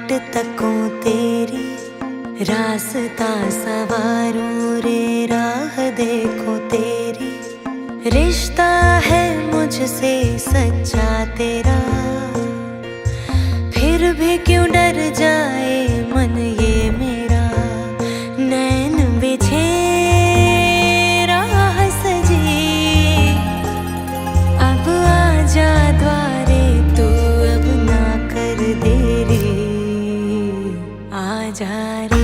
बाट तकों तेरी, रास्ता सवारूं रे राह देखो तेरी। रिश्ता है मुझसे सच्चा तेरा, फिर भी क्यों डर जाए मन ये मेरा। नैन बिछे राह सजी, अब आजा द्वारे तू, अब ना कर देरी। आजा रे